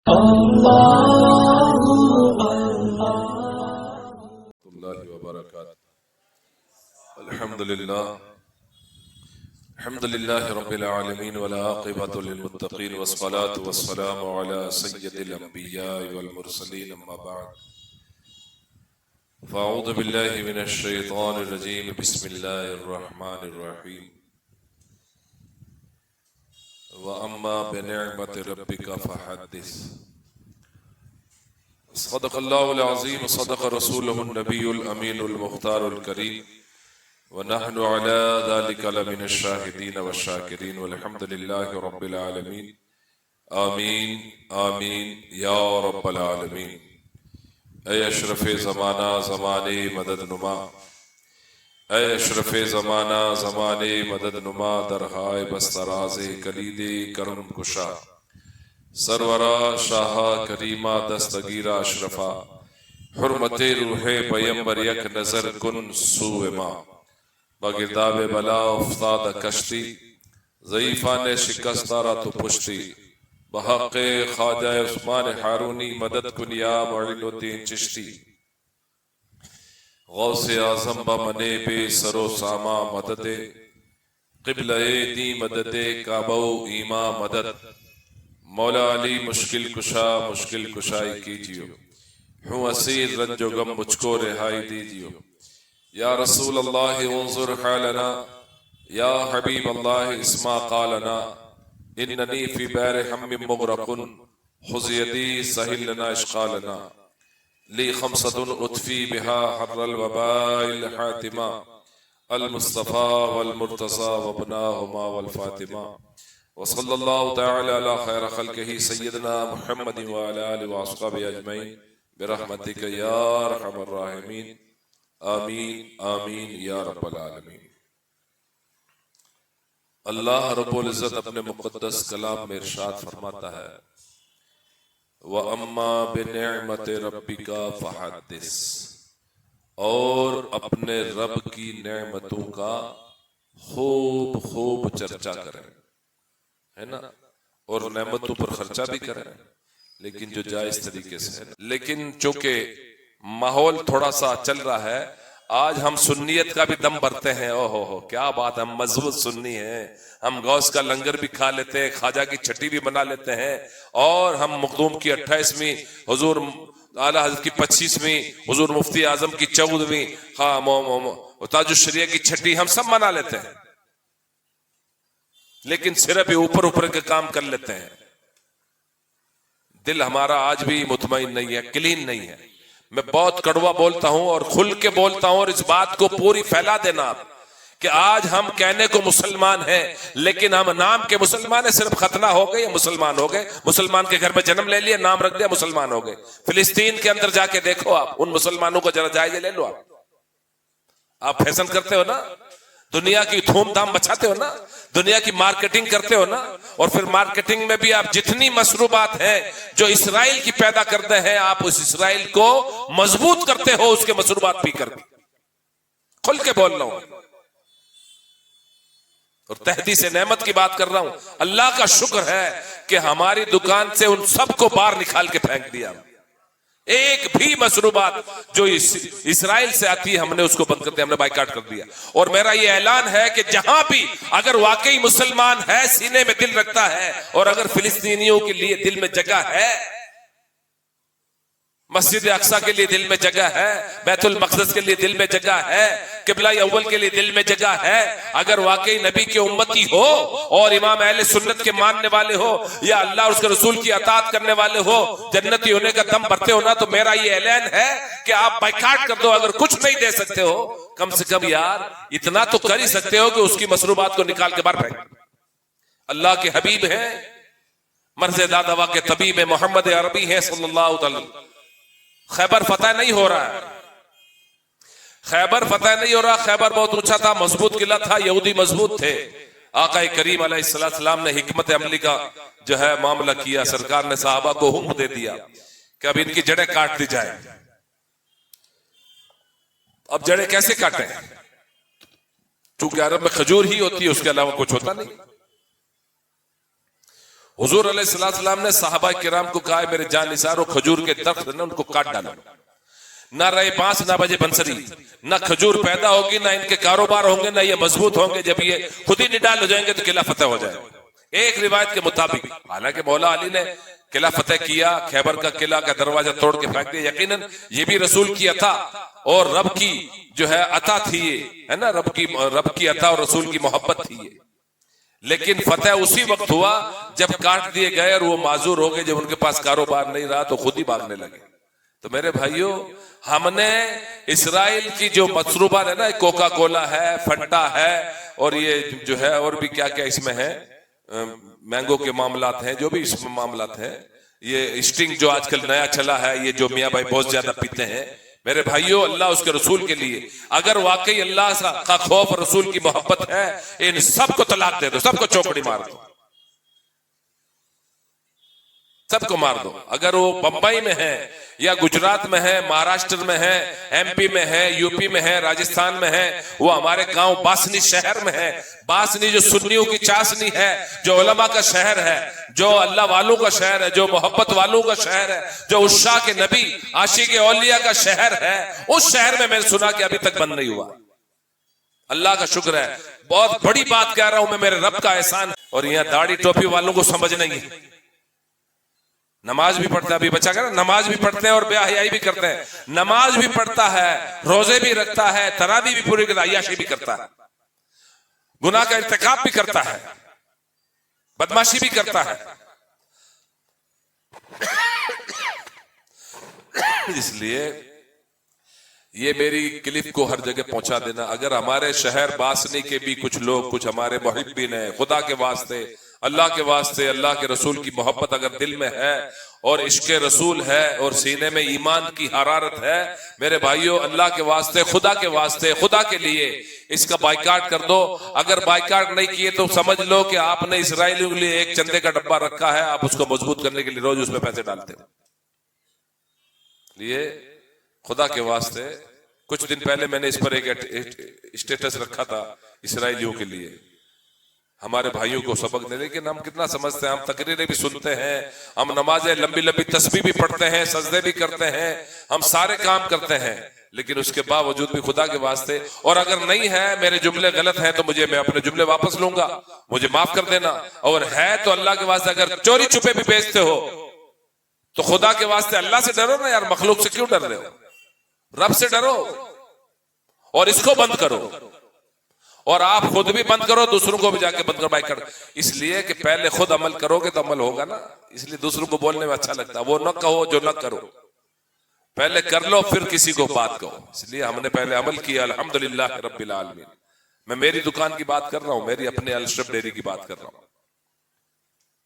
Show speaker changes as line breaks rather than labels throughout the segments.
اللہ وبرکاتہ الحمد للہ رب العالمین والعاقبۃ للمتقین والصلاة والسلام علی سید الانبیاء والمرسلین اما بعد فاعوذ باللہ من الشیطان الرجیم بسم اللہ الرحمن الرحیم وَأَمَّا بِنِعْمَةِ رَبِّكَ فَحَدِّثْ صدق اللہ العظیم صدق رسولہ النبی الامین المختار الکریم ونحن علی ذلك لمن الشاہدین والشاکرین والحمد للہ رب العالمین آمین آمین یا رب العالمین۔ اے اشرف زمانہ زمانے مدد نما، اے اشرف زمانہ زمانے مدد نما، درہائے بستراز کلید کرم کشا، سرورا شاہ کریمہ دستگیرہ اشرفا، حرمت روح پیمبر یک نظر کن سوء ما، بگرداب بلا افتاد کشتی، ضعیفان شکستارا تو پشتی، بحق خواجہ عثمان ہارونی مدد کن یا معین الدین چشتی، غوث اعظم بمنے بے سرو ساما مدد، قبلہ دی مدد کعبہ ایما مدد، مولا علی مشکل کشا مشکل کشائی کیجیو، ہوں اسیر رنج و غم مجھ کو رہائی دیجیو، یا رسول اللہ انظر حالنا، یا حبیب اللہ اسما قالنا، اننی فی بیر ہم مغرق خذ یدی سہل لنا اشقالنا، لی خمسۃ اطفی بہا حر الوباء الحاتمہ، المصطفیٰ والمرتضی وابناہما والفاطمہ، وصلی اللہ تعالی علی خیر خلقہ سیدنا محمد وعلی آلہ واصحابہ اجمعین برحمتک یا ارحم الراحمین، آمین آمین یا رب العالمین۔ اللہ رب العزت اپنے مقدس کلام میں ارشاد فرماتا ہے وَأَمَّا بِنِعْمَةِ رَبِّكَ فَحَدِّثْ، اور اپنے رب کی نعمتوں کا خوب خوب چرچا کریں، ہے نا، اور نعمتوں پر خرچہ بھی کریں لیکن جو جائز طریقے سے ہے۔ لیکن چونکہ ماحول تھوڑا سا چل رہا ہے، آج ہم سنیت کا بھی دم بھرتے ہیں، ہو کیا بات، ہم مضبوط سنی ہیں، ہم غوث کا لنگر بھی کھا لیتے ہیں، خواجہ کی چھٹی بھی بنا لیتے ہیں، اور ہم مخدوم کی 28ویں، حضور اعلیٰ حضرت کی 25ویں، حضور مفتی اعظم کی 14ویں، تاج الشریعہ کی چھٹی ہم سب منا لیتے ہیں، لیکن صرف اوپر اوپر کے کام کر لیتے ہیں، دل ہمارا آج بھی مطمئن نہیں ہے، کلین نہیں ہے۔ میں بہت کڑوا بولتا ہوں اور کھل کے بولتا ہوں، اور اس بات کو پوری پھیلا دینا آپ کہ آج ہم کہنے کو مسلمان ہیں لیکن ہم نام کے مسلمان ہیں، صرف ختنہ ہو گئے یا مسلمان ہو گئے، مسلمان کے گھر میں جنم لے لیا، نام رکھ دیا، مسلمان ہو گئے۔ فلسطین کے اندر جا کے دیکھو آپ، ان مسلمانوں کو ذرا جائزہ لے لو، آپ فیشن کرتے ہو نا، دنیا کی دھوم دھام بچاتے ہو نا، دنیا کی مارکیٹنگ کرتے ہو نا، اور پھر مارکیٹنگ میں بھی آپ جتنی مشروبات ہیں جو اسرائیل کی پیدا کرتے ہیں، آپ اس اسرائیل کو مضبوط کرتے ہو اس کے مشروبات پی کر، کھل کے بول رہا ہوں، اور تحدیث نعمت کی بات کر رہا ہوں۔ اللہ کا شکر ہے کہ ہماری دکان سے ان سب کو باہر نکال کے پھینک دیا، ایک بھی مشروبات جو اسرائیل سے آتی ہے ہم نے اس کو بند کر دیا، ہم نے بائیکاٹ کر دیا۔ اور میرا یہ اعلان ہے کہ جہاں بھی اگر واقعی مسلمان ہے، سینے میں دل رکھتا ہے، اور اگر فلسطینیوں کے لیے دل میں جگہ ہے، مسجد اقصی کے لیے دل میں جگہ ہے، بیت المقدس کے لیے دل میں جگہ ہے، قبلہ اول کے لیے دل میں جگہ ہے، اگر واقعی نبی کے امتی ہو اور امام اہل سنت کے ماننے والے ہو یا اللہ اور اس کے رسول کی اطاعت کرنے والے ہو، جنتی ہونے کا دم بھرتے ہو نا، تو میرا یہ اعلان ہے کہ آپ بائیکاٹ کر دو۔ اگر کچھ نہیں دے سکتے ہو، کم سے کم یار اتنا تو کر ہی سکتے ہو کہ اس کی مشروبات کو نکال کے باہر پھینک۔ اللہ کے حبیب ہیں، مرض دادوا کے طبیب محمد عربی ہیں صلی اللہ علیہ وسلم۔ خیبر فتح نہیں ہو رہا ہے، خیبر فتح نہیں ہو رہا، خیبر بہت اونچا تھا، مضبوط قلعہ تھا، یہودی مضبوط تھے۔ آقا کریم علیہ السلام نے حکمت عملی کا جو ہے معاملہ کیا، سرکار نے صحابہ کو حکم دے دیا کہ اب ان کی جڑیں کاٹ دی جائیں۔ اب جڑیں کیسے کاٹیں؟ چونکہ عرب میں کھجور ہی ہوتی ہے، اس کے علاوہ کچھ ہوتا نہیں۔ حضور علیہ السلام نے صحابہ کرام کو کہا میرے جان نثار کھجور کے درخت ان کو کاٹ ڈالو، نہ رہے بانس نہ بجے بنسری، نہ کھجور پیدا ہوگی، نہ ان کے کاروبار ہوں گے، نہ یہ مضبوط ہوں گے، جب یہ خود ہی نڈال ہو جائیں گے تو قلعہ فتح ہو جائے گا۔ ایک روایت کے مطابق حالانکہ مولا علی نے قلعہ فتح کیا، خیبر کا قلعہ کا دروازہ توڑ کے پھینک دیا، یقیناً یہ بھی رسول کی عطا اور رب کی جو ہے عطا تھی، یہ ہے نا، رب کی عطا اور رسول کی محبت تھی یہ، لیکن فتح اسی وقت ہوا جب کاٹ دیے گئے اور وہ معذور ہو گئے، جب ان کے پاس کاروبار نہیں رہا تو خود ہی بھاگنے لگے۔ تو میرے بھائیوں، ہم نے اسرائیل کی جو مشروبات ہے نا، کوکا کولا ہے، فنٹا ہے، اور یہ جو ہے اور بھی کیا کیا اس میں ہے، مینگو کے معاملات ہیں، جو بھی اس میں معاملات ہیں، یہ اسٹنگ جو آج کل نیا چلا ہے، یہ جو میاں بھائی بہت زیادہ پیتے ہیں، میرے بھائیوں اللہ اس کے رسول کے لیے اگر واقعی اللہ کا خوف اور رسول کی محبت ہے، ان سب کو طلاق دے دو، سب کو چوکڑی مار دو، سب کو مار دو۔ اگر وہ بمبئی میں ہے یا گجرات میں ہے، مہاراشٹر میں ہے، ایم پی میں ہے، یو پی میں ہے، راجستھان میں ہے، وہ ہمارے گاؤں باسنی شہر میں ہے، باسنی جو سنیوں کی چاسنی ہے، جو علماء کا شہر ہے، جو اللہ والوں کا شہر ہے، جو محبت والوں کا شہر ہے، جو عشاق نبی عاشق اولیاء کا شہر ہے، اس شہر میں نے سنا کہ ابھی تک بند نہیں ہوا۔ اللہ کا شکر ہے، بہت بڑی بات کہہ رہا ہوں میں، میرے رب کا احسان۔ اور یہاں داڑھی ٹوپی والوں کو سمجھ نہیں ہے، نماز بھی پڑھتا ہے، ابھی بچہ کہہ رہا نماز بھی پڑھتے ہیں اور بے حیائی بھی کرتے ہیں، نماز بھی پڑھتا ہے، روزے بھی رکھتا ہے، تراویح بھی پوری کرتا ہے، عیاشی بھی کرتا ہے، گناہ کا ارتکاب بھی کرتا ہے، بدماشی بھی کرتا ہے۔ اس لیے یہ میری کلپ کو ہر جگہ پہنچا دینا۔ اگر ہمارے شہر باسنی کے بھی کچھ لوگ، کچھ ہمارے محبین ہیں، خدا کے واسطے، اللہ کے واسطے، اللہ کے رسول کی محبت اگر دل میں ہے اور عشق رسول ہے اور سینے میں ایمان کی حرارت ہے، میرے بھائیوں اللہ کے واسطے، خدا کے واسطے، خدا کے لیے اس کا بائیکاٹ کر دو۔ اگر بائیکاٹ نہیں کیے تو سمجھ لو کہ آپ نے اسرائیلیوں کے لیے ایک چندے کا ڈبہ رکھا ہے، آپ اس کو مضبوط کرنے کے لیے روز اس میں پیسے ڈالتے ہیں۔ لیے خدا کے واسطے، کچھ دن پہلے میں نے اس پر ایک اسٹیٹس رکھا تھا اسرائیلیوں کے لیے، ہمارے بھائیوں کو سبق دے، لیکن ہم کتنا سمجھتے ہیں، ہم تقریریں بھی سنتے ہیں، ہم نمازیں لمبی لمبی تسبیح بھی پڑھتے ہیں، سجدے بھی کرتے ہیں، ہم سارے کام کرتے ہیں، لیکن اس کے باوجود بھی خدا کے واسطے، اور اگر نہیں ہے، میرے جملے غلط ہیں تو میں اپنے جملے واپس لوں گا، مجھے معاف کر دینا، اور ہے تو اللہ کے واسطے اگر چوری چھپے بھی بیچتے ہو تو خدا کے واسطے اللہ سے ڈرو نا یار، مخلوق سے کیوں ڈر رہے ہو؟ رب سے ڈرو اور اس کو بند کرو، اور آپ خود بھی بند کرو، دوسروں کو بھی جا کے بند کرو۔ بائیکاٹ اس لیے کہ پہلے خود عمل کرو گے تو عمل ہوگا نا، اس لیے دوسروں کو بولنے میں اچھا لگتا ہے، وہ نہ کہو جو نہ کرو، پہلے کر لو پھر کسی کو بات کہو۔ اس لیے ہم نے پہلے عمل کیا، الحمدللہ رب العالمین۔ میں میری دکان کی بات کر رہا ہوں، میری اپنے الشرف ڈیری کی بات کر رہا ہوں۔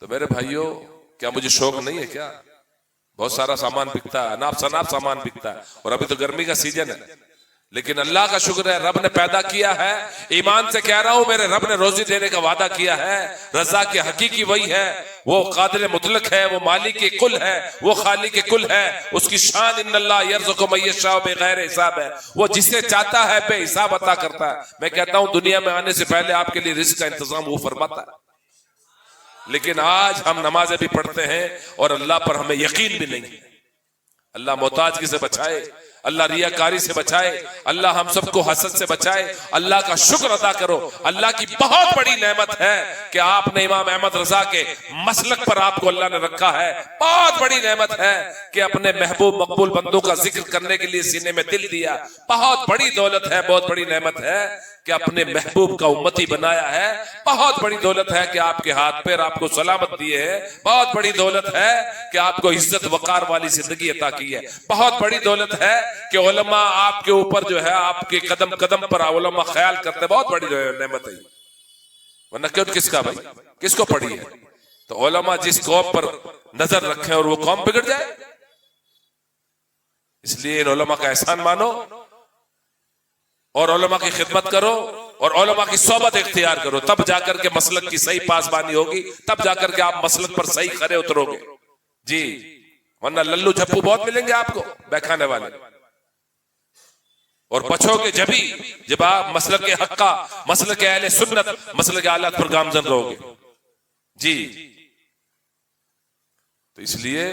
تو میرے بھائیوں، کیا مجھے شوق نہیں ہے کیا؟ بہت سارا سامان بکتا ہے، اناپ شناپ سامان بکتا ہے، اور ابھی تو گرمی کا سیزن ہے، لیکن اللہ کا شکر ہے رب نے پیدا کیا ہے۔ ایمان سے کہہ رہا ہوں، میرے رب نے روزی دینے کا وعدہ کیا ہے، رزاق کے حقیقی وہی ہے، وہ قادر مطلق ہے، وہ مالک کل ہے، وہ خالق کل ہے، اس کی شان ان اللہ یرزق من یشاء بغیر حساب ہے، وہ جسے چاہتا ہے بے حساب عطا کرتا ہے۔ میں کہتا ہوں دنیا میں آنے سے پہلے آپ کے لیے رزق کا انتظام وہ فرماتا ہے، لیکن آج ہم نمازیں بھی پڑھتے ہیں اور اللہ پر ہمیں یقین بھی نہیں ہے۔ اللہ محتاجگی سے بچائے، اللہ ریاکاری سے بچائے، اللہ ہم سب کو حسد سے بچائے۔ اللہ کا شکر ادا کرو، اللہ کی بہت بڑی نعمت ہے کہ آپ نے امام احمد رضا کے مسلک پر آپ کو اللہ نے رکھا ہے۔ بہت بڑی نعمت ہے کہ اپنے محبوب مقبول بندوں کا ذکر کرنے کے لیے سینے میں دل دیا۔ بہت بڑی دولت ہے، بہت بڑی نعمت ہے کہ اپنے محبوب کا امتی بنایا ہے۔ بہت بڑی دولت ہے کہ آپ کے ہاتھ پیر آپ کو سلامت دیے ہیں۔ بہت بڑی دولت ہے کہ آپ کو عزت وقار والی زندگی عطا کی ہے۔ بہت بڑی دولت ہے کہ علماء آپ کے اوپر جو ہے آپ کے قدم قدم پر علماء خیال کرتے ہیں۔ بہت بڑی نعمت ہے، ورنہ کیوں کس کا بھائی، کس کو پڑی ہے؟ تو علماء جس قوم پر نظر رکھیں اور وہ قوم بگڑ جائے، اس لیے ان علماء کا احسان مانو اور علماء کی خدمت کرو اور علماء کی صحبت اختیار کرو، تب جا کر کے مسلک کی صحیح پاسبانی ہوگی، تب جا کر کے آپ مسلک پر صحیح کھڑے اترو گے جی، ورنہ للو جھپو بہت ملیں گے آپ کو بہکانے والے، اور پچھو گے جب آپ مسلک کے حقہ، مسلک اہل سنت، مسلک اعلیٰ پر گامزن رہو گے جی۔ تو اس لیے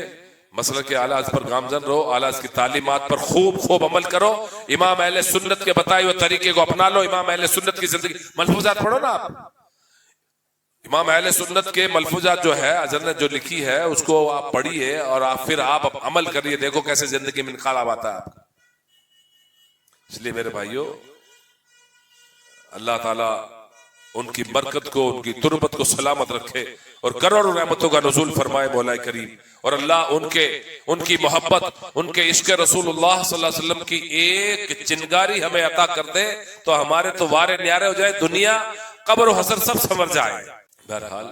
مسئلہ کے اعلیٰ پر گامزن رہو، اعلیٰ کی تعلیمات پر خوب عمل کرو، امام اہل سنت کے بتائے ہوئے طریقے کو اپنا لو، امام اہل سنت کی زندگی، ملفوظات پڑھو نا آپ، امام اہل سنت کے ملفوظات جو ہے حضرت نے جو لکھی ہے اس کو آپ پڑھیے اور پھر آپ عمل کریے، دیکھو کیسے زندگی میں انقلاب آتا ہے آپ کا۔ اس لیے میرے بھائیوں، اللہ تعالیٰ ان کی برکت کو، ان کی تربت کو سلامت رکھے اور کروڑوں رحمتوں کا نزول فرمائے مولا کریم، اور اللہ ان کی محبت، ان کے عشق رسول اللہ صلی اللہ علیہ وسلم کی ایک چنگاری ہمیں عطا کر دے تو ہمارے تو وارے نیارے ہو جائے، دنیا قبر و حشر سب سنور جائے۔ بہرحال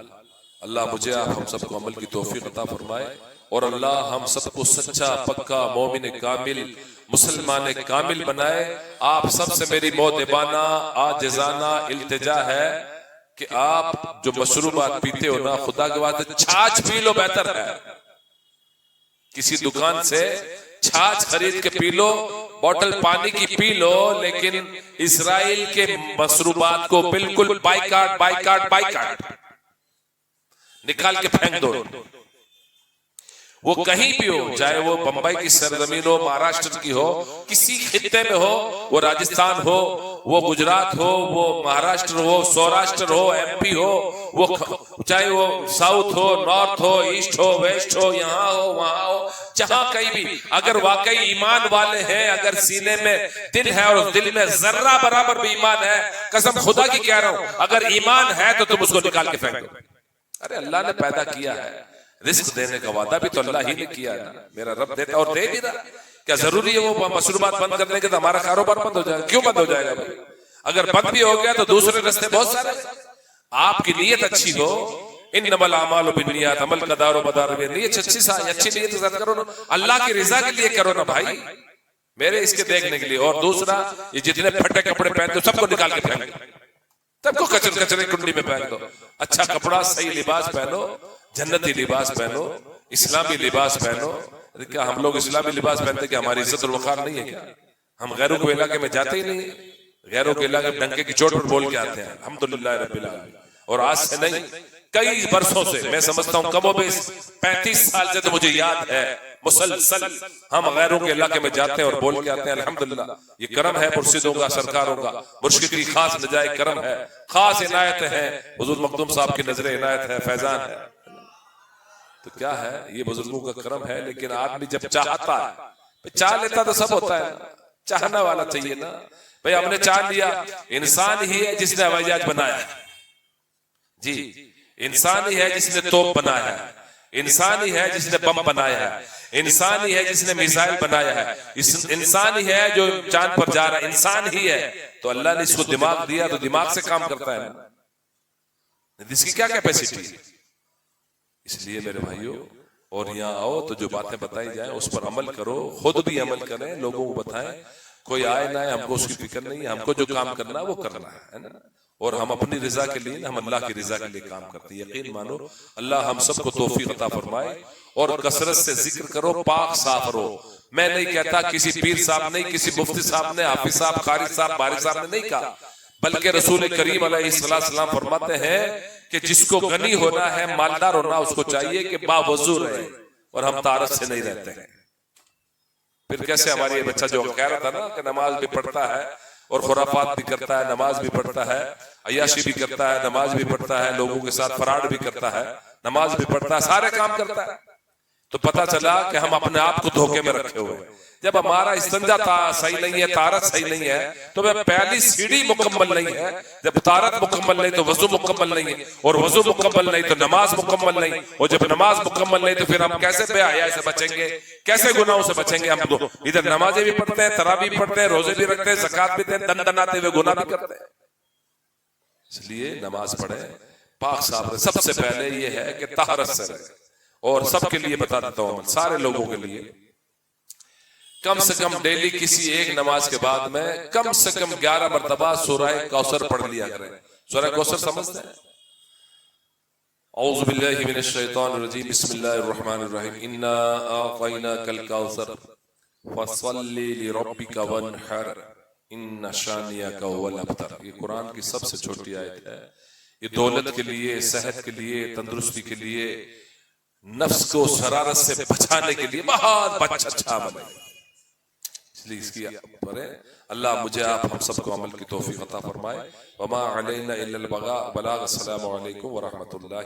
اللہ مجھے آپ ہم سب کو عمل کی توفیق عطا فرمائے، اور اللہ ہم سب کو سچا پکا مومن کامل مسلمان کامل بنائے۔ آپ سب سے میری مودبانہ عاجزانہ التجا ہے کہ آپ جو مشروبات پیتے ہو نا، خدا کے واسطے چھاچھ پی لو، بہتر ہے۔ کسی دکان سے چھاچھ خرید کے پی لو، بوٹل پانی کی پی لو، لیکن اسرائیل کے مشروبات کو بالکل بائیکاٹ نکال کے پھینک دو۔ وہ کہیں بھی ہو، چاہے وہ بمبئی کی سرزمین ہو، مہاراشٹر کی ہو، کسی خطے میں ہو، وہ راجستھان ہو، وہ گجرات ہو، وہ مہاراشٹر ہو، سوراشٹر ہو، ایم پی ہو، وہ چاہے وہ ساؤتھ ہو، نارتھ ہو، ایسٹ ہو، ویسٹ ہو، یہاں ہو وہاں ہو، جہاں کہیں بھی، اگر واقعی ایمان والے ہیں، اگر سینے میں دل ہے اور دل میں ذرہ برابر بھی ایمان ہے، قسم خدا کی کہہ رہا ہوں، اگر ایمان ہے تو تم اس کو نکال کے پھینک دو۔ ارے اللہ نے پیدا کیا ہے، رزق دینے کا وعدہ بھی تو اللہ ہی نے کیا ہے، میرا رب دیتا اور دے بھی رہا۔ کیا ضروری ہے وہ مشروبات بند کرنے کے تو ہمارا کاروبار بند ہو جائے گا؟ کیوں بند ہو جائے گا بھائی؟ اگر بند بھی ہو گیا تو دوسرے راستے بہت سارے، آپ کی نیت اچھی ہو، انما الاعمال بالنیات، عمل کا دار و مدار میں نیت اچھی نیت کے ساتھ کرو نا، اللہ کی رضا کے لیے کرو نا بھائی، میرے اس کے دیکھنے کے لیے۔ اور دوسرا، یہ جتنے پھٹے کپڑے پہنتے سب کو نکال کے پھینک دو، سب کو کچرے کنڈی میں پھینک دو۔ اچھا کپڑا، صحیح لباس پہنو، جنتی لباس پہنو، اسلامی لباس پہنو۔ کیا ہم لوگ اسلامی لباس پہنتے کہ ہماری عزت الوقار نہیں ہے کیا؟ ہم غیروں کے علاقے میں جاتے ہی نہیں، غیروں کے علاقے میں ڈنکے کی چوٹ پر بول کے آتے ہیں الحمدللہ رب العالمین۔ اور آج سے نہیں، کئی برسوں سے، میں سمجھتا ہوں کم و بیش 35 سال سے تو مجھے یاد ہے، مسلسل ہم غیروں کے علاقے میں جاتے ہیں اور بول کے آتے ہیں الحمدللہ۔ یہ کرم ہے مرشدوں کا، سرکاروں کا، مرشد کی خاص نجائے کرم ہے، خاص عنایت ہے، حضور مخدوم صاحب کی نظر عنایت ہے، فیضان ہے۔ تو کیا ہے، یہ بزرگوں کا کرم ہے۔ لیکن آدمی جب چاہتا ہے، چاہ لیتا تو سب ہوتا ہے، چاہنا والا چاہیے نا بھئی۔ ہم نے چاہ لیا، انسان ہی ہے جس نے ہوائی جہاز بنایا ہے، جی انسان ہی ہے جس نے توپ بنایا ہے، انسان ہی ہے جس نے بم بنایا ہے، انسان ہی ہے جس نے میزائل بنایا ہے، انسان ہی ہے جو چاند پر جا رہا ہے، انسان ہی ہے۔ تو اللہ نے اس کو دماغ دیا تو دماغ سے کام کرتا ہے نا، اس کی کیا کیپیسٹی ہے۔ اس لیے میرے بھائیوں، اور یہاں آؤ تو جو باتیں بتائی جائیں اس پر عمل کرو، خود بھی عمل کریں، لوگوں کو بتائیں، کوئی آئے نہ آئے ہم کو اس کی فکر نہیں ہے، ہم کو جو کام کرنا ہے وہ کرنا ہے نا۔ اور ہم اپنی رضا کے لیے، ہم اللہ کی رضا کے لیے کام کرتے ہیں۔ یقین مانو اللہ ہم سب کو توفیق عطا فرمائے، اور کثرت سے ذکر کرو، پاک صاف رہو۔ میں نہیں کہتا، کسی پیر صاحب نہیں، کسی مفتی صاحب نے، حافظ صاحب، قاری صاحب، باری صاحب نے نہیں کہا، بلکہ رسول کریم علیہ السلام فرماتے ہیں کہ جس کو غنی ہونا ہے، مالدار ہونا، اس کو چاہیے کہ باوضو رہے، اور ہم طہارت سے نہیں رہتے ہیں۔ پھر کیسے ہماری یہ بچہ جو کہہ رہا تھا نا کہ نماز بھی پڑھتا ہے اور خرافات بھی کرتا ہے، نماز بھی پڑھتا ہے، عیاشی بھی کرتا ہے، نماز بھی پڑھتا ہے، لوگوں کے ساتھ فراڈ بھی کرتا ہے، نماز بھی پڑھتا ہے، سارے کام کرتا ہے، تو پتا چلا کہ ہم اپنے آپ کو دھوکے میں رکھے ہوئے۔ جب ہمارا استنجا صحیح نہیں ہے، طہارت صحیح نہیں ہے، تو پہلی سیڑھی مکمل نہیں ہے۔ جب طہارت مکمل نہیں تو وضو مکمل نہیں ہے، اور وضو مکمل نہیں تو نماز مکمل نہیں، اور جب نماز مکمل نہیں تو پھر ہم کیسے بے حیائی سے بچیں گے، کیسے گناہوں سے بچیں گے؟ ہم تو ادھر نمازیں بھی پڑھتے ہیں، تراویح بھی پڑھتے ہیں، روزے بھی رکھتے ہیں، زکوٰۃ بھی دیتے ہیں، دندناتے ہوئے گناہ بھی کرتے ہیں۔ اس لیے نماز پڑھیں، پاک صاف رہے۔ سب سے پہلے یہ ہے کہ طہارت سے رہے، اور سب کے لیے بتا دیتا ہوں، سارے لوگوں کے لیے کم سے کم ڈیلی کسی ایک نماز کے بعد میں کم سے کم 11 مرتبہ سورہ کوثر پڑھ لیا کریں۔ سورہ کوثر سمجھتے ہیں؟ اعوذ باللہ من الشیطان الرجیم، بسم اللہ الرحمن الرحیم، انا اعطیناک الکوثر فصل لربک وانحر ان شانئک هو الابتر۔ یہ قرآن کی سب سے چھوٹی آیت ہے۔ یہ دولت کے لیے، صحت کے لیے، تندرستی کے لیے، نفس کو شرارت سے بچانے کے لیے بہت اچھا عمل ہے، اس لیے اس کی پڑھیں۔ اللہ مجھے آپ ہم سب کو عمل کی توفیق عطا فرمائے۔ وما علینا الا البلاغ۔ السلام علیکم ورحمۃ اللہ۔